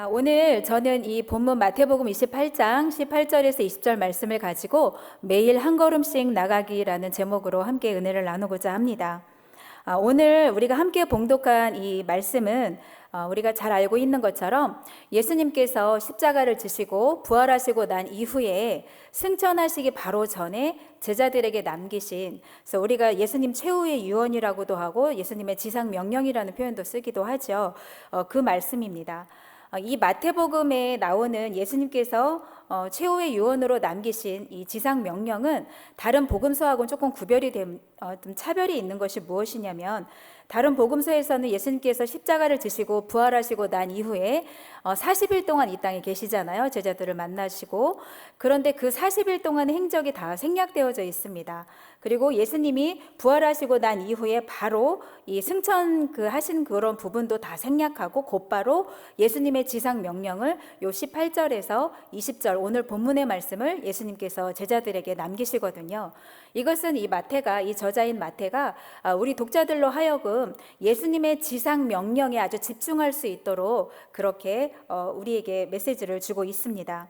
오늘 저는 이 본문 마태복음 28장 18절에서 20절 말씀을 가지고 매일 한 걸음씩 나가기라는 제목으로 함께 은혜를 나누고자 합니다. 오늘 우리가 함께 봉독한 이 말씀은 우리가 잘 알고 있는 것처럼 예수님께서 십자가를 지시고 부활하시고 난 이후에 승천하시기 바로 전에 제자들에게 남기신, 그래서 우리가 예수님 최후의 유언이라고도 하고 예수님의 지상 명령이라는 표현도 쓰기도 하죠. 그 말씀입니다. 이 마태복음에 나오는 예수님께서 최후의 유언으로 남기신 이 지상 명령은 다른 복음서하고는 조금 구별이 좀 차별이 있는 것이 무엇이냐면, 다른 복음서에서는 예수님께서 십자가를 지시고 부활하시고 난 이후에 40일 동안 이 땅에 계시잖아요. 제자들을 만나시고. 그런데 그 40일 동안의 행적이 다 생략되어져 있습니다. 그리고 예수님이 부활하시고 난 이후에 바로 이 승천 하신 그런 부분도 다 생략하고 곧바로 예수님의 지상 명령을 요 18절에서 20절 오늘 본문의 말씀을 예수님께서 제자들에게 남기시거든요. 이것은 이 마태가, 이 저자인 마태가 우리 독자들로 하여금 예수님의 지상 명령에 아주 집중할 수 있도록 그렇게 우리에게 메시지를 주고 있습니다.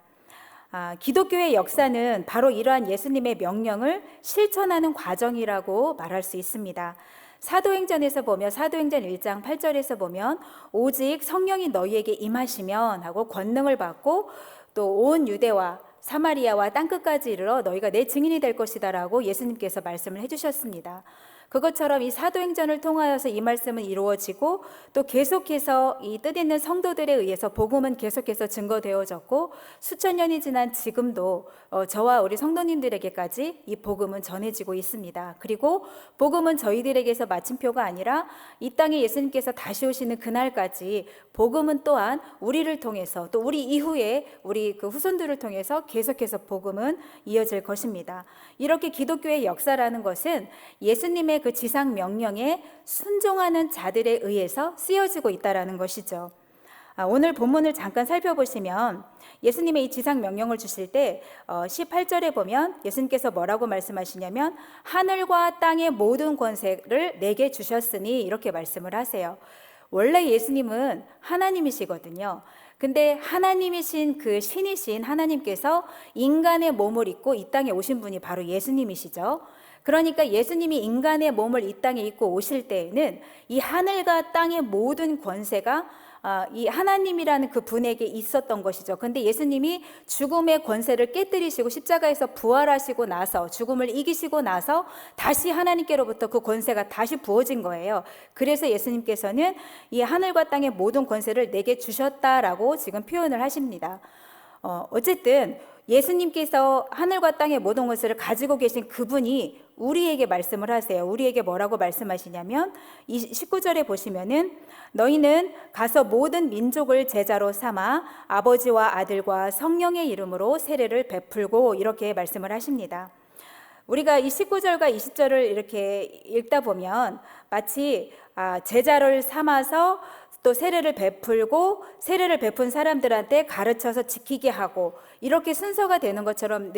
기독교의 역사는 바로 이러한 예수님의 명령을 실천하는 과정이라고 말할 수 있습니다. 사도행전에서 보면, 사도행전 1장 8절에서 보면 오직 성령이 너희에게 임하시면 하고 권능을 받고 또 온 유대와 사마리아와 땅끝까지 이르러 너희가 내 증인이 될 것이다 라고 예수님께서 말씀을 해주셨습니다. 그것처럼 이 사도행전을 통하여서 이 말씀은 이루어지고 또 계속해서 이 뜻있는 성도들에 의해서 복음은 계속해서 증거되어졌고 수천 년이 지난 지금도 저와 우리 성도님들에게까지 이 복음은 전해지고 있습니다. 그리고 복음은 저희들에게서 마침표가 아니라 이 땅에 예수님께서 다시 오시는 그날까지 복음은 또한 우리를 통해서 또 우리 이후에 우리 그 후손들을 통해서 계속해서 복음은 이어질 것입니다. 이렇게 기독교의 역사라는 것은 예수님의 그 지상 명령에 순종하는 자들에 의해서 쓰여지고 있다라는 것이죠. 오늘 본문을 잠깐 살펴보시면 예수님의 이 지상 명령을 주실 때 18절에 보면 예수님께서 뭐라고 말씀하시냐면 하늘과 땅의 모든 권세를 내게 주셨으니 이렇게 말씀을 하세요. 원래 예수님은 하나님이시거든요. 근데 하나님이신 그 신이신 하나님께서 인간의 몸을 입고 이 땅에 오신 분이 바로 예수님이시죠. 그러니까 예수님이 인간의 몸을 이 땅에 입고 오실 때에는 이 하늘과 땅의 모든 권세가 이 하나님이라는 그 분에게 있었던 것이죠. 근데 예수님이 죽음의 권세를 깨뜨리시고 십자가에서 부활하시고 나서 죽음을 이기시고 나서 다시 하나님께로부터 그 권세가 다시 부어진 거예요. 그래서 예수님께서는 이 하늘과 땅의 모든 권세를 내게 주셨다라고 지금 표현을 하십니다. 어쨌든 예수님께서 하늘과 땅의 모든 것을 가지고 계신 그분이 우리에게 말씀을 하세요. 우리에게 뭐라고 말씀하시냐면 19절에 보시면은 너희는 가서 모든 민족을 제자로 삼아 아버지와 아들과 성령의 이름으로 세례를 베풀고 이렇게 말씀을 하십니다. 우리가 이 19절과 20절을 이렇게 읽다 보면 마치 제자를 삼아서 또 세례를 베풀고 세례를 베푼 사람들한테 가르쳐서 지키게 하고 이렇게 순서가 되는 것처럼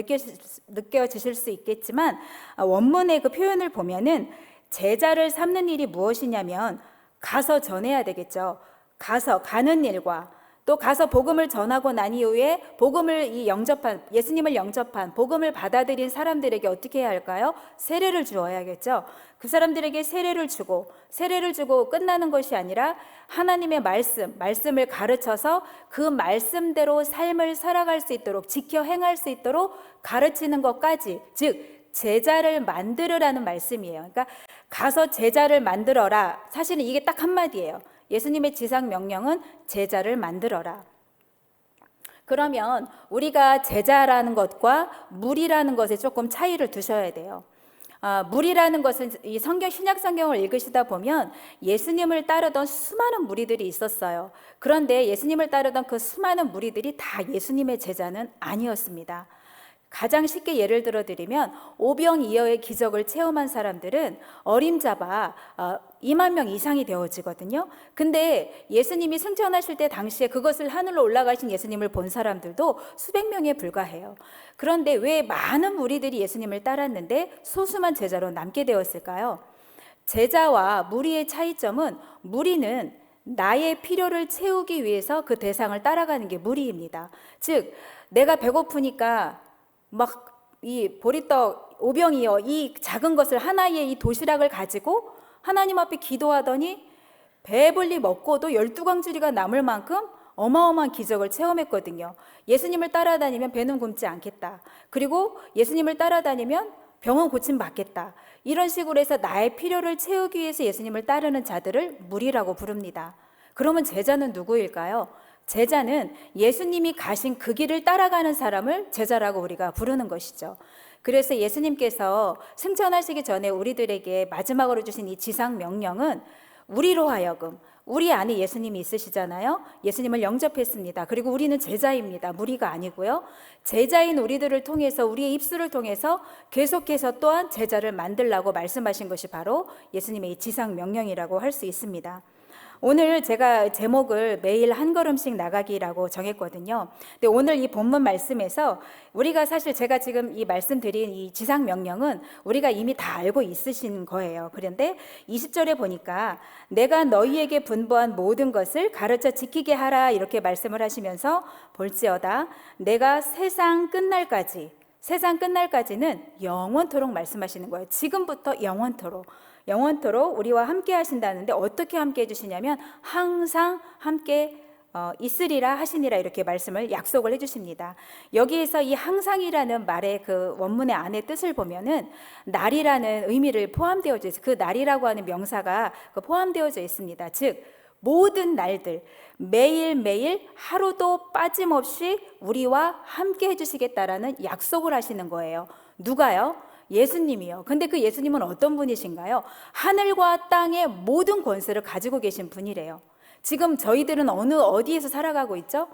느껴지실 수 있겠지만 원문의 그 표현을 보면은 제자를 삼는 일이 무엇이냐면 가서 전해야 되겠죠. 가는 일과 또 가서 복음을 전하고 난 이후에 복음을 예수님을 영접한 복음을 받아들인 사람들에게 어떻게 해야 할까요? 세례를 주어야겠죠. 그 사람들에게 세례를 주고 끝나는 것이 아니라 하나님의 말씀을 가르쳐서 그 말씀대로 삶을 살아갈 수 있도록 지켜 행할 수 있도록 가르치는 것까지, 즉 제자를 만들으라는 말씀이에요. 그러니까 가서 제자를 만들어라. 사실은 이게 딱 한마디예요. 예수님의 지상 명령은 제자를 만들어라. 그러면 우리가 제자라는 것과 물이라는 것에 조금 차이를 두셔야 돼요. 물이라는 것은 이 신약 성경을 읽으시다 보면 예수님을 따르던 수많은 무리들이 있었어요. 그런데 예수님을 따르던 그 수많은 무리들이 다 예수님의 제자는 아니었습니다. 가장 쉽게 예를 들어 드리면 오병이어의 기적을 체험한 사람들은 어림잡아 2만 명 이상이 되어지거든요. 근데 예수님이 승천하실 때 당시에 그것을 하늘로 올라가신 예수님을 본 사람들도 수백 명에 불과해요. 그런데 왜 많은 무리들이 예수님을 따랐는데 소수만 제자로 남게 되었을까요? 제자와 무리의 차이점은 무리는 나의 필요를 채우기 위해서 그 대상을 따라가는 게 무리입니다. 즉, 내가 배고프니까 막 이 보리떡 5병이요, 이 작은 것을 하나의 이 도시락을 가지고 하나님 앞에 기도하더니 배불리 먹고도 12광주리가 남을 만큼 어마어마한 기적을 체험했거든요. 예수님을 따라다니면 배는 굶지 않겠다. 그리고 예수님을 따라다니면 병은 고침 받겠다. 이런 식으로 해서 나의 필요를 채우기 위해서 예수님을 따르는 자들을 무리라고 부릅니다. 그러면 제자는 누구일까요? 제자는 예수님이 가신 그 길을 따라가는 사람을 제자라고 우리가 부르는 것이죠. 그래서 예수님께서 승천하시기 전에 우리들에게 마지막으로 주신 이 지상 명령은 우리로 하여금, 우리 안에 예수님이 있으시잖아요. 예수님을 영접했습니다. 그리고 우리는 제자입니다. 무리가 아니고요. 제자인 우리들을 통해서, 우리의 입술을 통해서 계속해서 또한 제자를 만들라고 말씀하신 것이 바로 예수님의 이 지상 명령이라고 할 수 있습니다. 오늘 제가 제목을 매일 한 걸음씩 나가기라고 정했거든요. 근데 오늘 이 본문 말씀에서 우리가 사실 제가 지금 이 말씀드린 이 지상 명령은 우리가 이미 다 알고 있으신 거예요. 그런데 20절에 보니까 내가 너희에게 분부한 모든 것을 가르쳐 지키게 하라 이렇게 말씀을 하시면서 볼지어다 내가 세상 끝날까지는 영원토록 말씀하시는 거예요. 지금부터 영원토록 우리와 함께 하신다는데 어떻게 함께 해주시냐면 항상 함께 있으리라 하시니라 이렇게 말씀을 약속을 해주십니다. 여기에서 이 항상이라는 말의 그 원문의 안에 뜻을 보면은 날이라는 의미를 포함되어져 있어요. 그 날이라고 하는 명사가 포함되어져 있습니다. 즉 모든 날들 매일매일 하루도 빠짐없이 우리와 함께 해주시겠다라는 약속을 하시는 거예요. 누가요? 예수님이요. 근데 그 예수님은 어떤 분이신가요? 하늘과 땅의 모든 권세를 가지고 계신 분이래요. 지금 저희들은 어디에서 살아가고 있죠?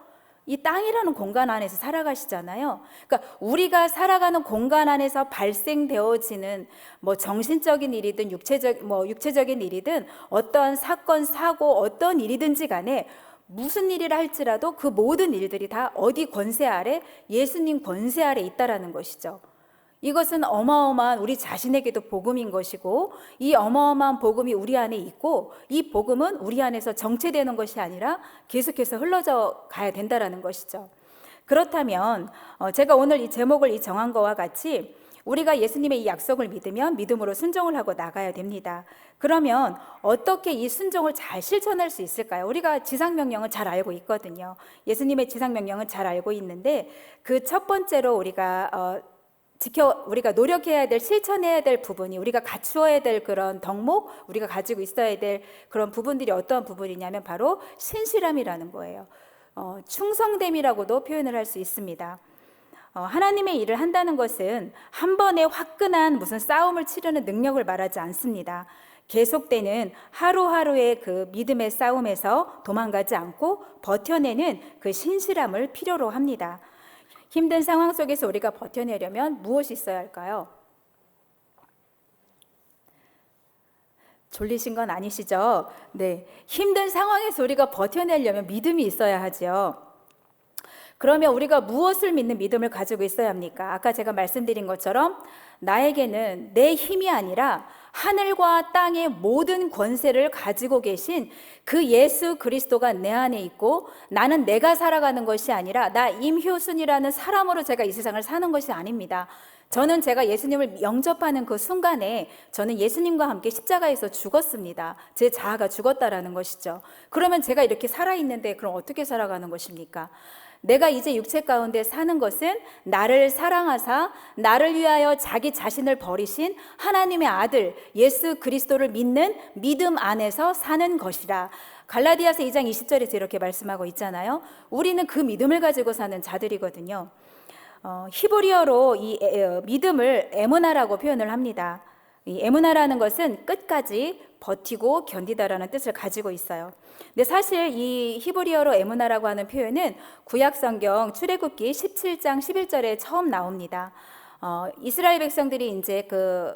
이 땅이라는 공간 안에서 살아가시잖아요. 그러니까 우리가 살아가는 공간 안에서 발생되어지는 뭐 정신적인 일이든 육체적인 일이든 어떠한 사건, 사고, 어떤 일이든지 간에 무슨 일이라 할지라도 그 모든 일들이 다 어디 권세 아래? 예수님 권세 아래 있다라는 것이죠. 이것은 어마어마한 우리 자신에게도 복음인 것이고 이 어마어마한 복음이 우리 안에 있고 이 복음은 우리 안에서 정체되는 것이 아니라 계속해서 흘러져 가야 된다는 것이죠. 그렇다면 제가 오늘 이 제목을 정한 거와 같이 우리가 예수님의 이 약속을 믿으면 믿음으로 순종을 하고 나가야 됩니다. 그러면 어떻게 이 순종을 잘 실천할 수 있을까요? 우리가 지상명령을 잘 알고 있거든요. 예수님의 지상명령은 잘 알고 있는데 그 첫 번째로 우리가 노력해야 될, 실천해야 될 부분이 우리가 갖추어야 될 그런 덕목, 우리가 가지고 있어야 될 그런 부분들이 어떤 부분이냐면 바로 신실함이라는 거예요. 충성됨이라고도 표현을 할 수 있습니다. 하나님의 일을 한다는 것은 한 번에 화끈한 무슨 싸움을 치르는 능력을 말하지 않습니다. 계속되는 하루하루의 그 믿음의 싸움에서 도망가지 않고 버텨내는 그 신실함을 필요로 합니다. 힘든 상황 속에서 우리가 버텨내려면 무엇이 있어야 할까요? 졸리신 건 아니시죠? 네, 힘든 상황에서 우리가 버텨내려면 믿음이 있어야 하죠. 그러면 우리가 무엇을 믿는 믿음을 가지고 있어야 합니까? 아까 제가 말씀드린 것처럼 나에게는 내 힘이 아니라 하늘과 땅의 모든 권세를 가지고 계신 그 예수 그리스도가 내 안에 있고 나는 내가 살아가는 것이 아니라 나 임효순이라는 사람으로 제가 이 세상을 사는 것이 아닙니다. 저는 제가 예수님을 영접하는 그 순간에 저는 예수님과 함께 십자가에서 죽었습니다. 제 자아가 죽었다라는 것이죠. 그러면 제가 이렇게 살아있는데 그럼 어떻게 살아가는 것입니까? 내가 이제 육체 가운데 사는 것은 나를 사랑하사 나를 위하여 자기 자신을 버리신 하나님의 아들 예수 그리스도를 믿는 믿음 안에서 사는 것이라. 갈라디아서 2장 20절에서 이렇게 말씀하고 있잖아요. 우리는 그 믿음을 가지고 사는 자들이거든요. 히브리어로 이 믿음을 에무나라고 표현을 합니다. 이 에무나라는 것은 끝까지 버티고 견디다라는 뜻을 가지고 있어요. 근데 사실 이 히브리어로 에무나라고 하는 표현은 구약성경 출애굽기 17장 11절에 처음 나옵니다. 이스라엘 백성들이 이제 그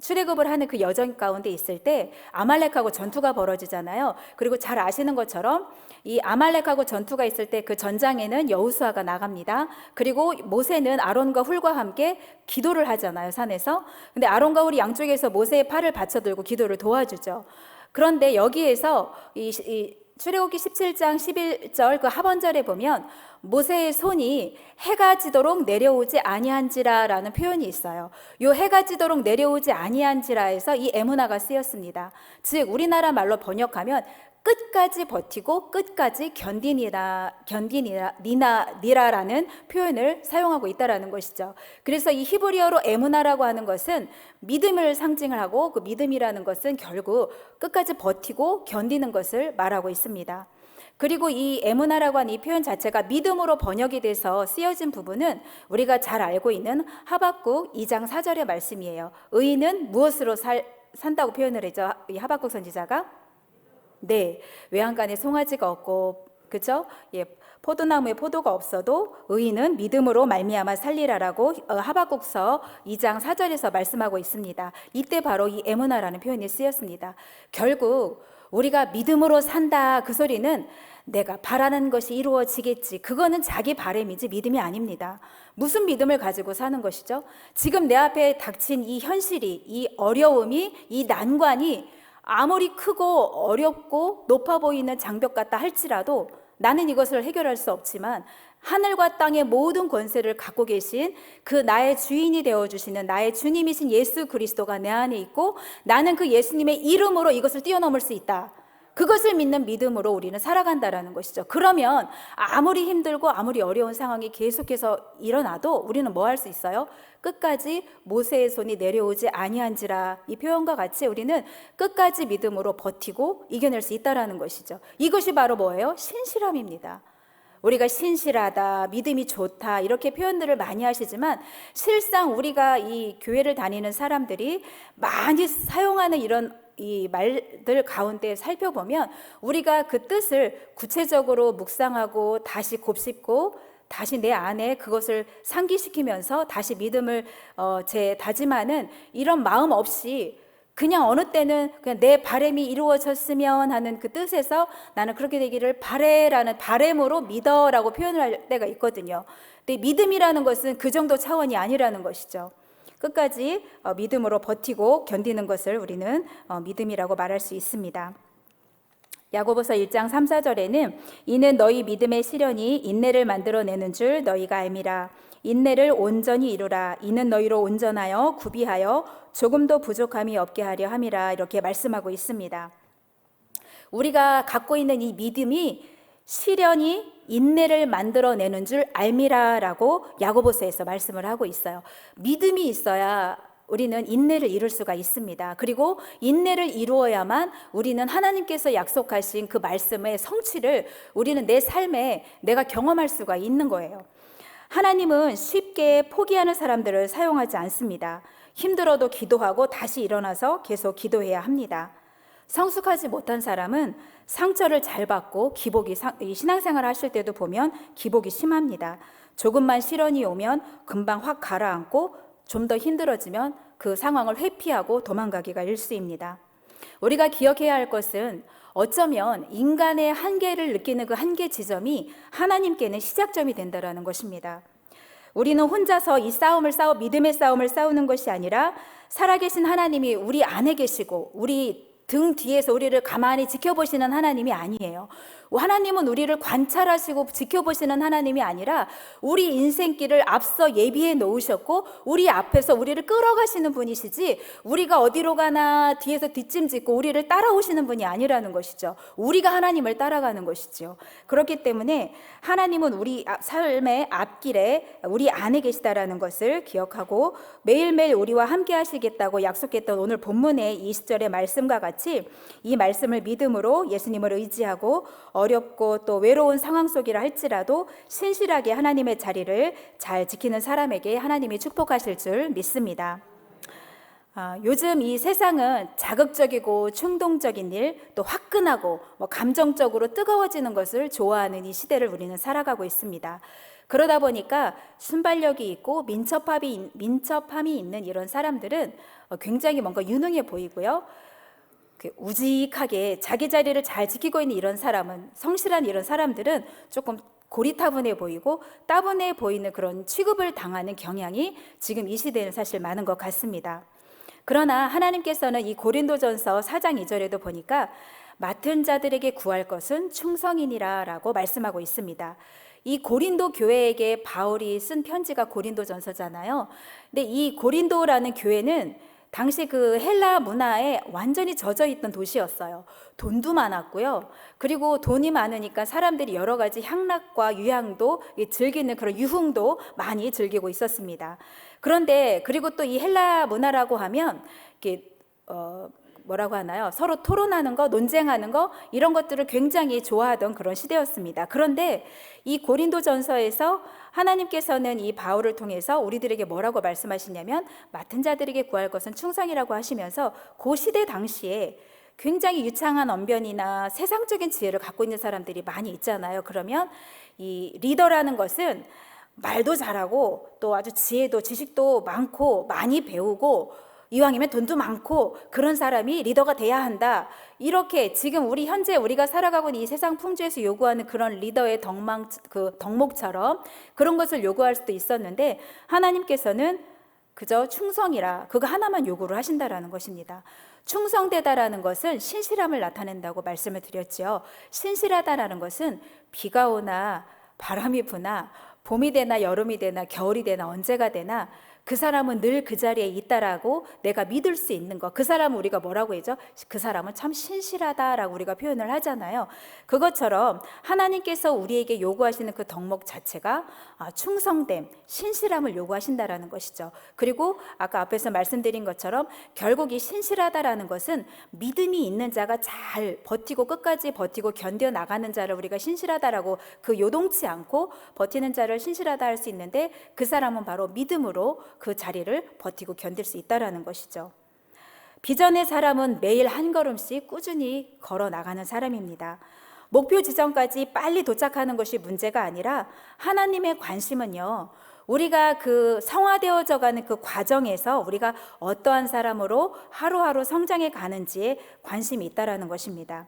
출애굽을 하는 그 여정 가운데 있을 때 아말렉하고 전투가 벌어지잖아요. 그리고 잘 아시는 것처럼 이 아말렉하고 전투가 있을 때 그 전장에는 여호수아가 나갑니다. 그리고 모세는 아론과 훌과 함께 기도를 하잖아요, 산에서. 근데 아론과 훌이 양쪽에서 모세의 팔을 받쳐들고 기도를 도와주죠. 그런데 여기에서 이 출애굽기 17장 11절 그 하번절에 보면 모세의 손이 해가 지도록 내려오지 아니한지라라는 표현이 있어요. 이 해가 지도록 내려오지 아니한지라에서 이 에무나가 쓰였습니다. 즉 우리나라 말로 번역하면 끝까지 버티고 끝까지 견디니라라는 표현을 사용하고 있다라는 것이죠. 그래서 이 히브리어로 에무나라고 하는 것은 믿음을 상징을 하고 그 믿음이라는 것은 결국 끝까지 버티고 견디는 것을 말하고 있습니다. 그리고 이 에무나라고 하는 이 표현 자체가 믿음으로 번역이 돼서 쓰여진 부분은 우리가 잘 알고 있는 하박국 2장 4절의 말씀이에요. 의인은 무엇으로 산다고 표현을 했죠? 이 하박국 선지자가 네, 외양간에 송아지가 없고, 그죠? 예, 포도나무에 포도가 없어도 의인은 믿음으로 말미암아 살리라라고 하박국서 2장 4절에서 말씀하고 있습니다. 이때 바로 이 에무나라는 표현이 쓰였습니다. 결국 우리가 믿음으로 산다 그 소리는 내가 바라는 것이 이루어지겠지. 그거는 자기 바람이지 믿음이 아닙니다. 무슨 믿음을 가지고 사는 것이죠? 지금 내 앞에 닥친 이 현실이, 이 어려움이, 이 난관이 아무리 크고 어렵고 높아 보이는 장벽 같다 할지라도 나는 이것을 해결할 수 없지만 하늘과 땅의 모든 권세를 갖고 계신 그 나의 주인이 되어주시는 나의 주님이신 예수 그리스도가 내 안에 있고 나는 그 예수님의 이름으로 이것을 뛰어넘을 수 있다. 그것을 믿는 믿음으로 우리는 살아간다라는 것이죠. 그러면 아무리 힘들고 아무리 어려운 상황이 계속해서 일어나도 우리는 뭐 할 수 있어요? 끝까지 모세의 손이 내려오지 아니한지라 이 표현과 같이 우리는 끝까지 믿음으로 버티고 이겨낼 수 있다라는 것이죠. 이것이 바로 뭐예요? 신실함입니다. 우리가 신실하다, 믿음이 좋다 이렇게 표현들을 많이 하시지만 실상 우리가 이 교회를 다니는 사람들이 많이 사용하는 이런 이 말들 가운데 살펴보면 우리가 그 뜻을 구체적으로 묵상하고 다시 곱씹고 다시 내 안에 그것을 상기시키면서 다시 믿음을 다짐하는 이런 마음 없이 그냥 어느 때는 그냥 내 바람이 이루어졌으면 하는 그 뜻에서 나는 그렇게 되기를 바래라는 바람으로 믿어라고 표현을 할 때가 있거든요. 근데 믿음이라는 것은 그 정도 차원이 아니라는 것이죠. 끝까지 믿음으로 버티고 견디는 것을 우리는 믿음이라고 말할 수 있습니다. 야고보서 1장 3, 4절에는 이는 너희 믿음의 시련이 인내를 만들어내는 줄 너희가 알미라. 인내를 온전히 이루라. 이는 너희로 온전하여 구비하여 조금도 부족함이 없게 하려 함이라. 이렇게 말씀하고 있습니다. 우리가 갖고 있는 이 믿음이 시련이 인내를 만들어내는 줄 알미라라고 야고보서에서 말씀을 하고 있어요. 믿음이 있어야 우리는 인내를 이룰 수가 있습니다. 그리고 인내를 이루어야만 우리는 하나님께서 약속하신 그 말씀의 성취를 우리는 내 삶에 내가 경험할 수가 있는 거예요. 하나님은 쉽게 포기하는 사람들을 사용하지 않습니다. 힘들어도 기도하고 다시 일어나서 계속 기도해야 합니다. 성숙하지 못한 사람은 상처를 잘 받고 신앙생활 하실 때도 보면 기복이 심합니다. 조금만 시련이 오면 금방 확 가라앉고 좀 더 힘들어지면 그 상황을 회피하고 도망가기가 일쑤입니다. 우리가 기억해야 할 것은 어쩌면 인간의 한계를 느끼는 그 한계 지점이 하나님께는 시작점이 된다는 것입니다. 우리는 혼자서 이 믿음의 싸움을 싸우는 것이 아니라 살아계신 하나님이 우리 안에 계시고 우리 등 뒤에서 우리를 가만히 지켜보시는 하나님이 아니에요. 하나님은 우리를 관찰하시고 지켜보시는 하나님이 아니라 우리 인생길을 앞서 예비해 놓으셨고 우리 앞에서 우리를 끌어가시는 분이시지 우리가 어디로 가나 뒤에서 뒷짐짓고 우리를 따라오시는 분이 아니라는 것이죠. 우리가 하나님을 따라가는 것이죠. 그렇기 때문에 하나님은 우리 삶의 앞길에 우리 안에 계시다라는 것을 기억하고 매일매일 우리와 함께 하시겠다고 약속했던 오늘 본문의 20절의 말씀과 같이 이 말씀을 믿음으로 예수님을 의지하고 어렵고 또 외로운 상황 속이라 할지라도 신실하게 하나님의 자리를 잘 지키는 사람에게 하나님이 축복하실 줄 믿습니다. 요즘 이 세상은 자극적이고 충동적인 일, 또 화끈하고 감정적으로 뜨거워지는 것을 좋아하는 이 시대를 우리는 살아가고 있습니다. 그러다 보니까 순발력이 있고 민첩함이 있는 이런 사람들은 굉장히 뭔가 유능해 보이고요. 우직하게 자기 자리를 잘 지키고 있는 이런 사람은, 성실한 이런 사람들은 조금 고리타분해 보이고 따분해 보이는 그런 취급을 당하는 경향이 지금 이 시대에는 사실 많은 것 같습니다. 그러나 하나님께서는 이 고린도전서 4장 2절에도 보니까 맡은 자들에게 구할 것은 충성이니라라고 말씀하고 있습니다. 이 고린도 교회에게 바울이 쓴 편지가 고린도전서잖아요. 근데 이 고린도라는 교회는 당시 그 헬라 문화에 완전히 젖어 있던 도시였어요. 돈도 많았고요. 그리고 돈이 많으니까 사람들이 여러 가지 향락과 유향도 즐기는 그런 유흥도 많이 즐기고 있었습니다. 그런데 그리고 또 이 헬라 문화라고 하면 이렇게 뭐라고 하나요? 서로 토론하는 거, 논쟁하는 거 이런 것들을 굉장히 좋아하던 그런 시대였습니다. 그런데 이 고린도전서에서 하나님께서는 이 바울을 통해서 우리들에게 뭐라고 말씀하시냐면 맡은 자들에게 구할 것은 충성이라고 하시면서 그 시대 당시에 굉장히 유창한 언변이나 세상적인 지혜를 갖고 있는 사람들이 많이 있잖아요. 그러면 이 리더라는 것은 말도 잘하고 또 아주 지혜도 지식도 많고 많이 배우고 이왕이면 돈도 많고 그런 사람이 리더가 돼야 한다. 이렇게 지금 우리 현재 우리가 살아가고 있는 이 세상 풍조에서 요구하는 그런 리더의 덕목처럼 그런 것을 요구할 수도 있었는데 하나님께서는 그저 충성이라 그거 하나만 요구를 하신다라는 것입니다. 충성되다라는 것은 신실함을 나타낸다고 말씀을 드렸죠. 신실하다라는 것은 비가 오나 바람이 부나 봄이 되나 여름이 되나 겨울이 되나 언제가 되나 그 사람은 늘 그 자리에 있다라고 내가 믿을 수 있는 것. 그 사람은 우리가 뭐라고 하죠? 그 사람은 참 신실하다라고 우리가 표현을 하잖아요. 그것처럼 하나님께서 우리에게 요구하시는 그 덕목 자체가 충성됨, 신실함을 요구하신다라는 것이죠. 그리고 아까 앞에서 말씀드린 것처럼 결국 이 신실하다라는 것은 믿음이 있는 자가 잘 버티고 끝까지 버티고 견뎌 나가는 자를 우리가 신실하다라고 그 요동치 않고 버티는 자를 신실하다 할 수 있는데 그 사람은 바로 믿음으로 그 자리를 버티고 견딜 수 있다라는 것이죠. 비전의 사람은 매일 한 걸음씩 꾸준히 걸어 나가는 사람입니다. 목표 지점까지 빨리 도착하는 것이 문제가 아니라 하나님의 관심은요, 우리가 그 성화되어져 가는 그 과정에서 우리가 어떠한 사람으로 하루하루 성장해 가는지에 관심이 있다라는 것입니다.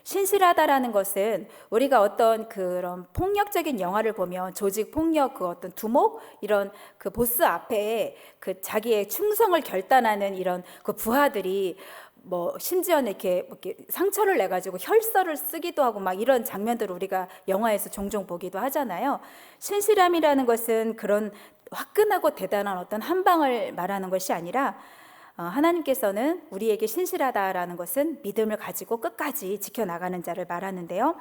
신실하다라는 것은 우리가 어떤 그런 폭력적인 영화를 보면 조직 폭력 그 어떤 두목 이런 그 보스 앞에 그 자기의 충성을 결단하는 이런 그 부하들이 뭐 심지어는 이렇게 상처를 내 가지고 혈서를 쓰기도 하고 막 이런 장면들을 우리가 영화에서 종종 보기도 하잖아요. 신실함이라는 것은 그런 화끈하고 대단한 어떤 한 방을 말하는 것이 아니라 하나님께서는 우리에게 신실하다라는 것은 믿음을 가지고 끝까지 지켜나가는 자를 말하는데요.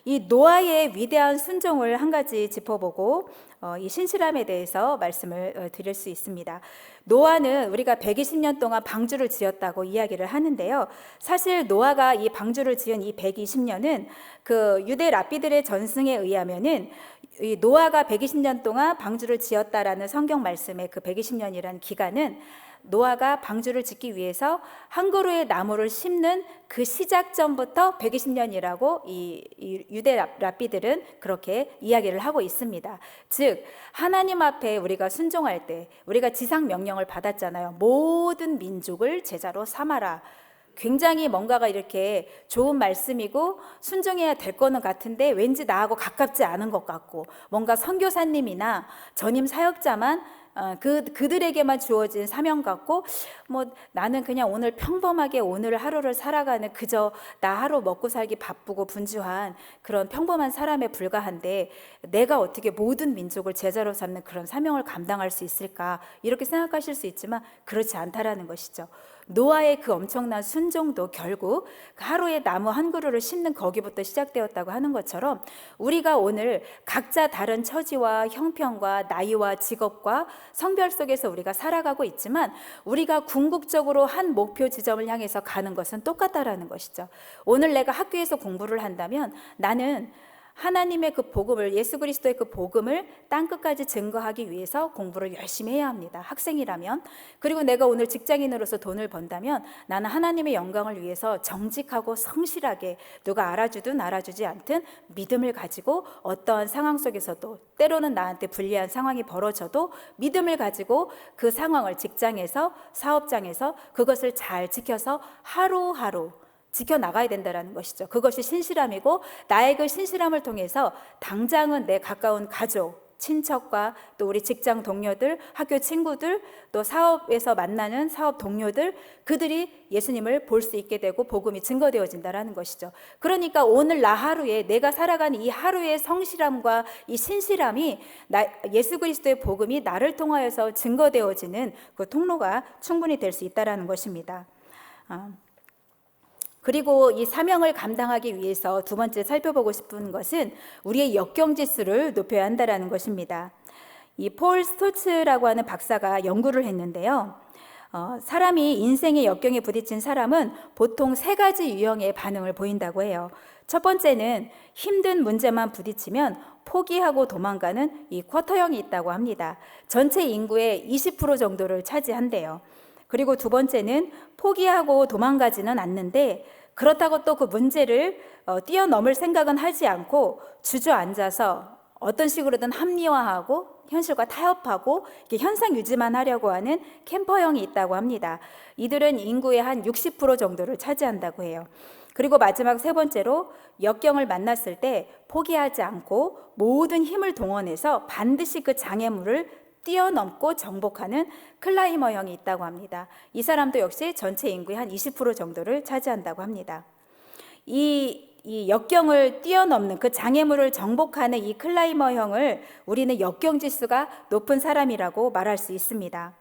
이 노아의 위대한 순종을 한 가지 짚어보고 이 신실함에 대해서 말씀을 드릴 수 있습니다. 노아는 우리가 120년 동안 방주를 지었다고 이야기를 하는데요. 사실 노아가 이 방주를 지은 이 120년은 그 유대 랍비들의 전승에 의하면은 이 노아가 120년 동안 방주를 지었다라는 성경 말씀의 그 120년이라는 기간은 노아가 방주를 짓기 위해서 한 그루의 나무를 심는 그 시작점부터 120년이라고 이 유대 랍비들은 그렇게 이야기를 하고 있습니다. 즉 하나님 앞에 우리가 순종할 때 우리가 지상 명령을 받았잖아요. 모든 민족을 제자로 삼아라. 굉장히 뭔가가 이렇게 좋은 말씀이고 순종해야 될 거는 같은데 왠지 나하고 가깝지 않은 것 같고 뭔가 선교사님이나 전임 사역자만 그들에게만 주어진 사명 같고 뭐 나는 그냥 오늘 평범하게 오늘 하루를 살아가는 그저 나 하루 먹고 살기 바쁘고 분주한 그런 평범한 사람에 불과한데 내가 어떻게 모든 민족을 제자로 삼는 그런 사명을 감당할 수 있을까 이렇게 생각하실 수 있지만 그렇지 않다라는 것이죠. 노아의 그 엄청난 순종도 결국 하루에 나무 한 그루를 심는 거기부터 시작되었다고 하는 것처럼 우리가 오늘 각자 다른 처지와 형편과 나이와 직업과 성별 속에서 우리가 살아가고 있지만 우리가 궁극적으로 한 목표 지점을 향해서 가는 것은 똑같다라는 것이죠. 오늘 내가 학교에서 공부를 한다면 나는 하나님의 그 복음을 예수 그리스도의 그 복음을 땅끝까지 증거하기 위해서 공부를 열심히 해야 합니다. 학생이라면. 그리고 내가 오늘 직장인으로서 돈을 번다면 나는 하나님의 영광을 위해서 정직하고 성실하게 누가 알아주든 알아주지 않든 믿음을 가지고 어떠한 상황 속에서도 때로는 나한테 불리한 상황이 벌어져도 믿음을 가지고 그 상황을 직장에서 사업장에서 그것을 잘 지켜서 하루하루 지켜나가야 된다는 것이죠. 그것이 신실함이고 나의 그 신실함을 통해서 당장은 내 가까운 가족, 친척과 또 우리 직장 동료들, 학교 친구들, 또 사업에서 만나는 사업 동료들, 그들이 예수님을 볼 수 있게 되고 복음이 증거되어진다라는 것이죠. 그러니까 오늘 나 하루에 내가 살아가는 이 하루의 성실함과 이 신실함이 예수 그리스도의 복음이 나를 통하여서 증거되어지는 그 통로가 충분히 될 수 있다라는 것입니다. 그리고 이 사명을 감당하기 위해서 두 번째 살펴보고 싶은 것은 우리의 역경지수를 높여야 한다는 것입니다. 이 폴 스토츠라고 하는 박사가 연구를 했는데요. 사람이 인생의 역경에 부딪힌 사람은 보통 세 가지 유형의 반응을 보인다고 해요. 첫 번째는 힘든 문제만 부딪히면 포기하고 도망가는 이 쿼터형이 있다고 합니다. 전체 인구의 20% 정도를 차지한대요. 그리고 두 번째는 포기하고 도망가지는 않는데 그렇다고 또 그 문제를 뛰어넘을 생각은 하지 않고 주저앉아서 어떤 식으로든 합리화하고 현실과 타협하고 현상 유지만 하려고 하는 캠퍼형이 있다고 합니다. 이들은 인구의 한 60% 정도를 차지한다고 해요. 그리고 마지막 세 번째로 역경을 만났을 때 포기하지 않고 모든 힘을 동원해서 반드시 그 장애물을 뛰어넘고 정복하는 클라이머형이 있다고 합니다. 이 사람도 역시 전체 인구의 한 20% 정도를 차지한다고 합니다. 이 역경을 뛰어넘는 그 장애물을 정복하는 이 클라이머형을 우리는 역경지수가 높은 사람이라고 말할 수 있습니다.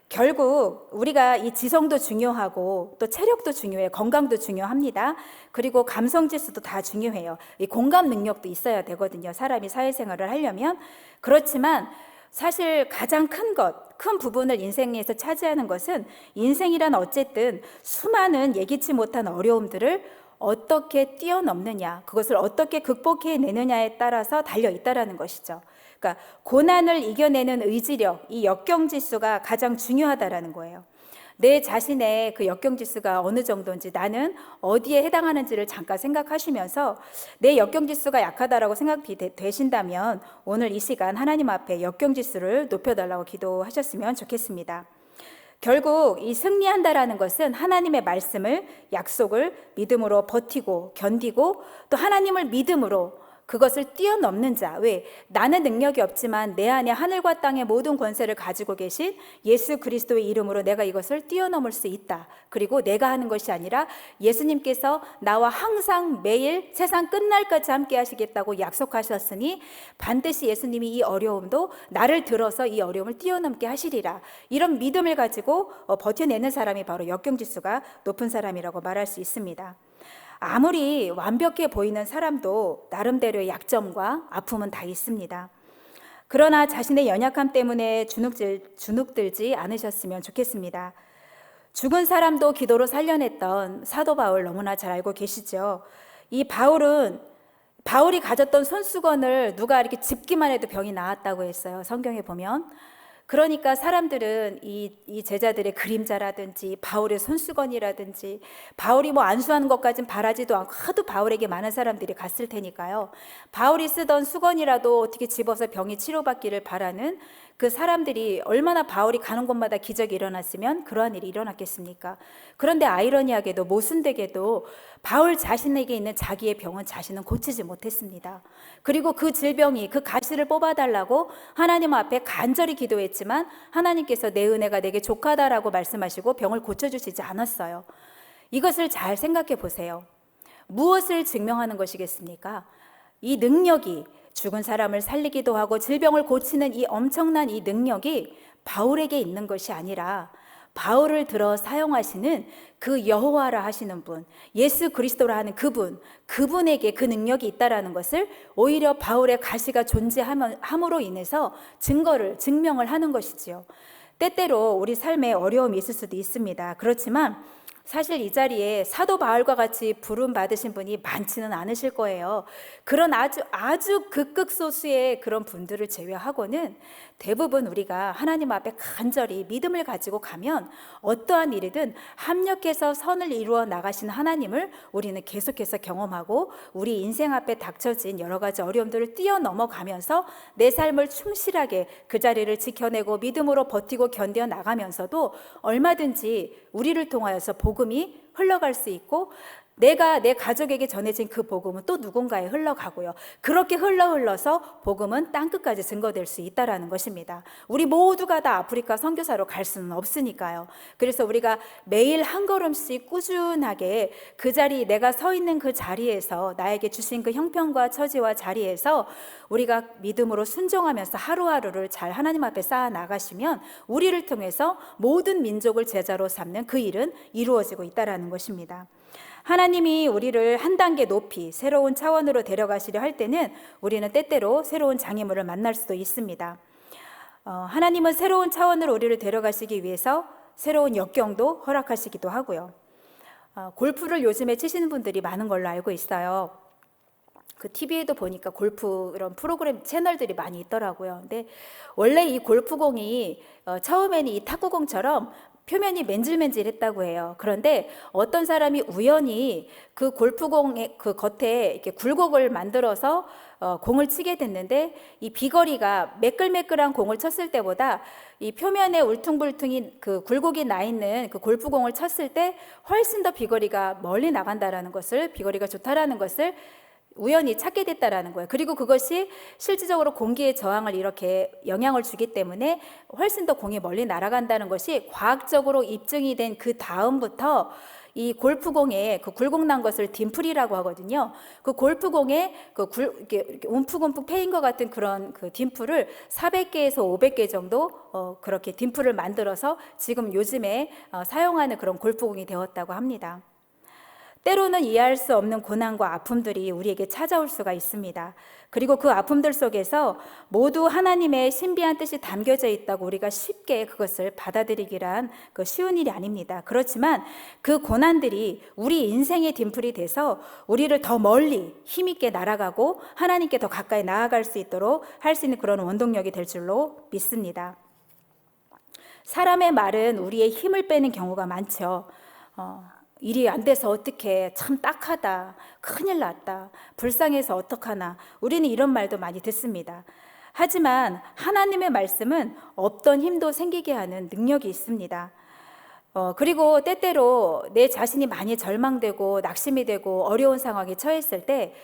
결국 우리가 이 지성도 중요하고 또 체력도 중요해요. 건강도 중요합니다. 그리고 감성지수도 다 중요해요. 이 공감 능력도 있어야 되거든요. 사람이 사회생활을 하려면. 그렇지만 사실 가장 큰 부분을 인생에서 차지하는 것은 인생이란 어쨌든 수많은 예기치 못한 어려움들을 어떻게 뛰어넘느냐, 그것을 어떻게 극복해내느냐에 따라서 달려있다라는 것이죠. 그러니까 고난을 이겨내는 의지력, 이 역경지수가 가장 중요하다라는 거예요. 내 자신의 그 역경지수가 어느 정도인지, 나는 어디에 해당하는지를 잠깐 생각하시면서 내 역경지수가 약하다라고 생각이 되신다면 오늘 이 시간 하나님 앞에 역경지수를 높여달라고 기도하셨으면 좋겠습니다. 결국 이 승리한다라는 것은 하나님의 말씀을, 약속을 믿음으로 버티고 견디고 또 하나님을 믿음으로 그것을 뛰어넘는 자. 왜? 나는 능력이 없지만 내 안에 하늘과 땅의 모든 권세를 가지고 계신 예수 그리스도의 이름으로 내가 이것을 뛰어넘을 수 있다. 그리고 내가 하는 것이 아니라 예수님께서 나와 항상 매일 세상 끝날까지 함께 하시겠다고 약속하셨으니 반드시 예수님이 이 어려움도 나를 들어서 이 어려움을 뛰어넘게 하시리라. 이런 믿음을 가지고 버텨내는 사람이 바로 역경지수가 높은 사람이라고 말할 수 있습니다. 아무리 완벽해 보이는 사람도 나름대로의 약점과 아픔은 다 있습니다. 그러나 자신의 연약함 때문에 주눅들지 않으셨으면 좋겠습니다. 죽은 사람도 기도로 살려냈던 사도 바울 너무나 잘 알고 계시죠. 이 바울이 가졌던 손수건을 누가 이렇게 짚기만 해도 병이 나았다고 했어요. 성경에 보면. 그러니까 사람들은 이 제자들의 그림자라든지 바울의 손수건이라든지 바울이 뭐 안수하는 것까진 바라지도 않고 하도 바울에게 많은 사람들이 갔을 테니까요. 바울이 쓰던 수건이라도 어떻게 집어서 병이 치료받기를 바라는 그 사람들이 얼마나 바울이 가는 곳마다 기적이 일어났으면 그러한 일이 일어났겠습니까? 그런데 아이러니하게도 모순되게도 바울 자신에게 있는 자기의 병은 자신은 고치지 못했습니다. 그리고 그 질병이 그 가시를 뽑아달라고 하나님 앞에 간절히 기도했지만 하나님께서 내 은혜가 내게 족하다라고 말씀하시고 병을 고쳐주시지 않았어요. 이것을 잘 생각해 보세요. 무엇을 증명하는 것이겠습니까? 이 능력이 죽은 사람을 살리기도 하고 질병을 고치는 이 엄청난 이 능력이 바울에게 있는 것이 아니라 바울을 들어 사용하시는 그 여호와라 하시는 분, 예수 그리스도라 하는 그분에게 그 능력이 있다라는 것을 오히려 바울의 가시가 존재함으로 인해서 증명을 하는 것이지요. 때때로 우리 삶에 어려움이 있을 수도 있습니다. 그렇지만 사실 이 자리에 사도 바울과 같이 부름 받으신 분이 많지는 않으실 거예요. 그런 아주 극소수의 그런 분들을 제외하고는 대부분 우리가 하나님 앞에 간절히 믿음을 가지고 가면 어떠한 일이든 합력해서 선을 이루어 나가신 하나님을 우리는 계속해서 경험하고 우리 인생 앞에 닥쳐진 여러 가지 어려움들을 뛰어넘어가면서 내 삶을 충실하게 그 자리를 지켜내고 믿음으로 버티고 견뎌 나가면서도 얼마든지 우리를 통하여서 복음이 흘러갈 수 있고 내가 내 가족에게 전해진 그 복음은 또 누군가에 흘러가고요. 그렇게 흘러서 복음은 땅끝까지 증거될 수 있다라는 것입니다. 우리 모두가 다 아프리카 선교사로 갈 수는 없으니까요. 그래서 우리가 매일 한 걸음씩 꾸준하게 그 자리, 내가 서 있는 그 자리에서 나에게 주신 그 형편과 처지와 자리에서 우리가 믿음으로 순종하면서 하루하루를 잘 하나님 앞에 쌓아 나가시면 우리를 통해서 모든 민족을 제자로 삼는 그 일은 이루어지고 있다라는 것입니다. 하나님이 우리를 한 단계 높이 새로운 차원으로 데려가시려 할 때는 우리는 때때로 새로운 장애물을 만날 수도 있습니다. 하나님은 새로운 차원으로 우리를 데려가시기 위해서 새로운 역경도 허락하시기도 하고요. 골프를 요즘에 치시는 분들이 많은 걸로 알고 있어요. 그 TV에도 보니까 골프 이런 프로그램 채널들이 많이 있더라고요. 근데 원래 이 골프공이 처음에는 이 탁구공처럼 표면이 맨질맨질했다고 해요. 그런데 어떤 사람이 우연히 그 골프공의 그 겉에 이렇게 굴곡을 만들어서 공을 치게 됐는데 이 비거리가 매끌매끌한 공을 쳤을 때보다 이 표면에 울퉁불퉁이 그 굴곡이 나 있는 그 골프공을 쳤을 때 훨씬 더 비거리가 멀리 나간다라는 것을, 비거리가 좋다라는 것을 우연히 찾게 됐다라는 거예요. 그리고 그것이 실질적으로 공기의 저항을 이렇게 영향을 주기 때문에 훨씬 더 공이 멀리 날아간다는 것이 과학적으로 입증이 된 그 다음부터 이 골프공에 그 굴곡 난 것을 딤플이라고 하거든요. 그 골프공에 이렇게 움푹움푹 패인 것 같은 그런 그 딤플을 400개에서 500개 정도 그렇게 딤플을 만들어서 지금 요즘에 사용하는 그런 골프공이 되었다고 합니다. 때로는 이해할 수 없는 고난과 아픔들이 우리에게 찾아올 수가 있습니다. 그리고 그 아픔들 속에서 모두 하나님의 신비한 뜻이 담겨져 있다고 우리가 쉽게 그것을 받아들이기란 그 쉬운 일이 아닙니다. 그렇지만 그 고난들이 우리 인생의 딤플이 돼서 우리를 더 멀리 힘있게 날아가고 하나님께 더 가까이 나아갈 수 있도록 할 수 있는 그런 원동력이 될 줄로 믿습니다. 사람의 말은 우리의 힘을 빼는 경우가 많죠. 일이 안 돼서 어떡해, 참 딱하다, 큰일 났다, 불쌍해서 어떡하나, 우리는 이런 말도 많이 듣습니다. 하지만 하나님의 말씀은 없던 힘도 생기게 하는 능력이 있습니다. 그리고 때때로 내 자신이 많이 절망되고 낙심이 되고 어려운 상황에 처했을 때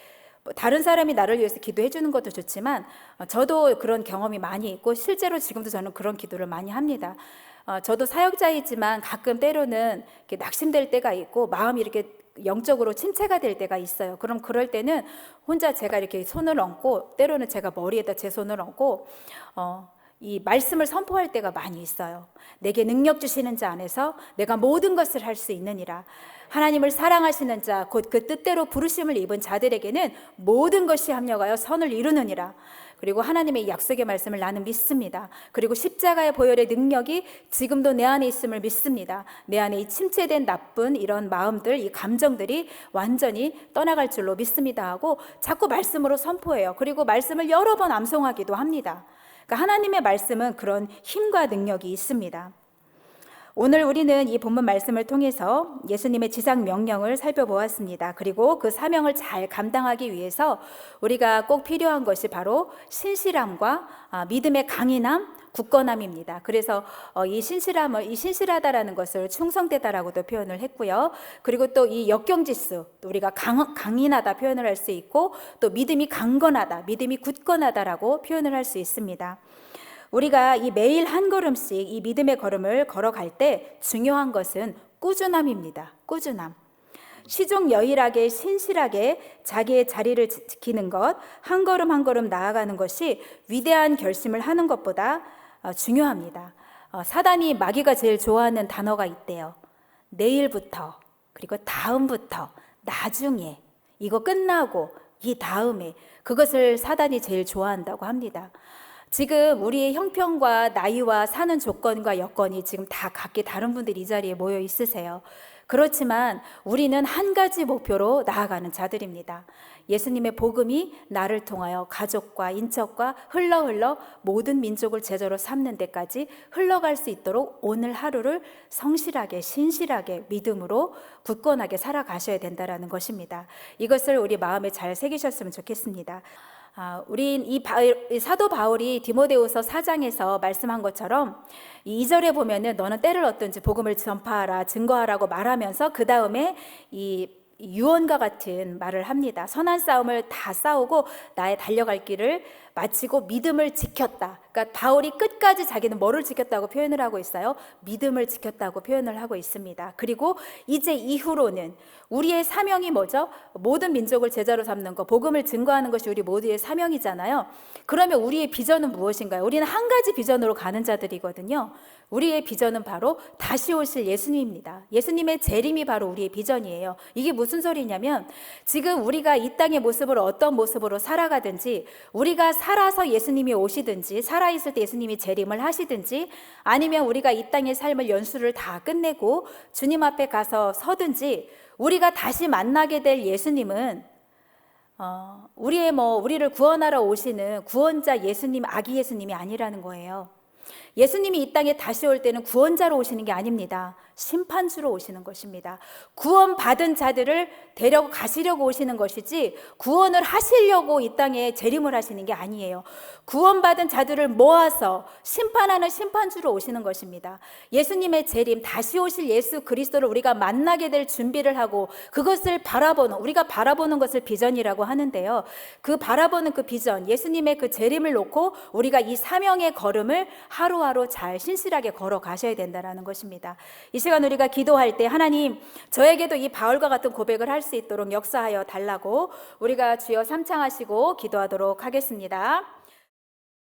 다른 사람이 나를 위해서 기도해 주는 것도 좋지만 저도 그런 경험이 많이 있고 실제로 지금도 저는 그런 기도를 많이 합니다. 저도 사역자이지만 가끔 때로는 이렇게 낙심될 때가 있고 마음이 이렇게 영적으로 침체가 될 때가 있어요. 그럼 그럴 때는 혼자 제가 이렇게 손을 얹고 때로는 제가 머리에다 제 손을 얹고 이 말씀을 선포할 때가 많이 있어요. 내게 능력 주시는 자 안에서 내가 모든 것을 할 수 있느니라. 하나님을 사랑하시는 자, 곧 그 뜻대로 부르심을 입은 자들에게는 모든 것이 합력하여 선을 이루느니라. 그리고 하나님의 약속의 말씀을 나는 믿습니다. 그리고 십자가의 보혈의 능력이 지금도 내 안에 있음을 믿습니다. 내 안에 이 침체된 나쁜 이런 마음들, 이 감정들이 완전히 떠나갈 줄로 믿습니다 하고 자꾸 말씀으로 선포해요. 그리고 말씀을 여러 번 암송하기도 합니다. 그러니까 하나님의 말씀은 그런 힘과 능력이 있습니다. 오늘 우리는 이 본문 말씀을 통해서 예수님의 지상 명령을 살펴보았습니다. 그리고 그 사명을 잘 감당하기 위해서 우리가 꼭 필요한 것이 바로 신실함과 믿음의 강인함, 굳건함입니다. 그래서 이 신실하다라는 것을 충성되다라고도 표현을 했고요. 그리고 또 이 역경지수, 우리가 강인하다 표현을 할 수 있고 또 믿음이 강건하다, 믿음이 굳건하다라고 표현을 할 수 있습니다. 우리가 이 매일 한 걸음씩 이 믿음의 걸음을 걸어갈 때 중요한 것은 꾸준함입니다. 꾸준함. 시종여일하게 신실하게 자기의 자리를 지키는 것, 한 걸음 한 걸음 나아가는 것이 위대한 결심을 하는 것보다 중요합니다. 사단이 마귀가 제일 좋아하는 단어가 있대요. 내일부터, 그리고 다음부터, 나중에, 이거 끝나고 이 다음에, 그것을 사단이 제일 좋아한다고 합니다. 지금 우리의 형편과 나이와 사는 조건과 여건이 지금 다 각기 다른 분들이 이 자리에 모여 있으세요. 그렇지만 우리는 한 가지 목표로 나아가는 자들입니다. 예수님의 복음이 나를 통하여 가족과 인척과 흘러 모든 민족을 제자로 삼는 데까지 흘러갈 수 있도록 오늘 하루를 성실하게 신실하게 믿음으로 굳건하게 살아가셔야 된다는 것입니다. 이것을 우리 마음에 잘 새기셨으면 좋겠습니다. 우린 이 사도 바울이 디모데후서 4장에서 말씀한 것처럼 이 2절에 보면은 너는 때를 얻든지 복음을 전파하라, 증거하라고 말하면서 그 다음에 이 유언과 같은 말을 합니다. 선한 싸움을 다 싸우고 나의 달려갈 길을 마치고 믿음을 지켰다. 그러니까 바울이 끝까지 자기는 뭐를 지켰다고 표현을 하고 있어요? 믿음을 지켰다고 표현을 하고 있습니다. 그리고 이제 이후로는 우리의 사명이 뭐죠? 모든 민족을 제자로 삼는 것, 복음을 증거하는 것이 우리 모두의 사명이잖아요. 그러면 우리의 비전은 무엇인가요? 우리는 한 가지 비전으로 가는 자들이거든요. 우리의 비전은 바로 다시 오실 예수님입니다. 예수님의 재림이 바로 우리의 비전이에요. 이게 무슨 소리냐면 지금 우리가 이 땅의 모습으로 어떤 모습으로 살아가든지, 우리가 살아서 예수님이 오시든지, 살아있을 때 예수님이 재림을 하시든지, 아니면 우리가 이 땅의 삶을 연수를 다 끝내고 주님 앞에 가서 서든지, 우리가 다시 만나게 될 예수님은 우리를 구원하러 오시는 구원자 예수님, 아기 예수님이 아니라는 거예요. 예수님이 이 땅에 다시 올 때는 구원자로 오시는 게 아닙니다. 심판주로 오시는 것입니다. 구원받은 자들을 데려고 가시려고 오시는 것이지 구원을 하시려고 이 땅에 재림을 하시는 게 아니에요. 구원받은 자들을 모아서 심판하는 심판주로 오시는 것입니다. 예수님의 재림, 다시 오실 예수 그리스도를 우리가 만나게 될 준비를 하고 그것을 우리가 바라보는 것을 비전이라고 하는데요. 그 바라보는 그 비전, 예수님의 그 재림을 놓고 우리가 이 사명의 걸음을 하루하루 잘 신실하게 걸어 가셔야 된다는 것입니다. 이 시간 우리가 기도할 때 하나님, 저에게도 이 바울과 같은 고백을 할 수 있도록 역사하여 달라고 우리가 주여 삼창하시고 기도하도록 하겠습니다.